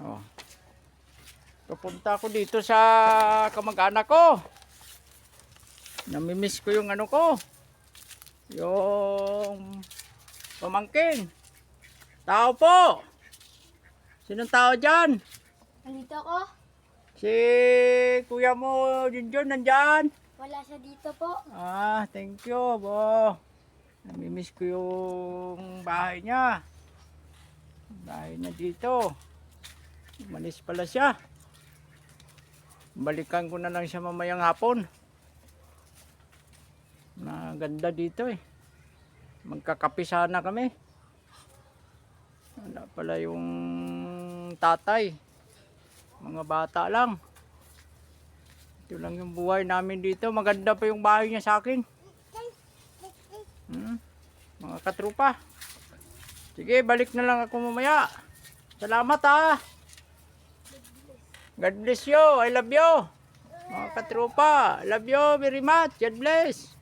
Oh. Pupunta ako dito sa kamag-anak ko. Namimiss ko yung ano ko. Yung pamangkin. Tao po. Sinong tao dyan? Nandito ako. Si kuya mo, Junjun, nandyan. Wala siya dito po. Ah, thank you, bo. Namimiss ko yung bahay niya. Bahay niya dito. Umalis pala siya. Balikan ko na lang siya mamayang hapon. Maganda dito eh. Magkakape sana kami. Wala pala yung tatay. Mga bata lang. Ito lang yung buhay namin dito. Maganda pa yung bahay niya sa akin. Mga katrupa. Sige, balik na lang ako mamaya. Salamat ha. God bless you. I love you. Mga katrupa. I love you very much. God bless.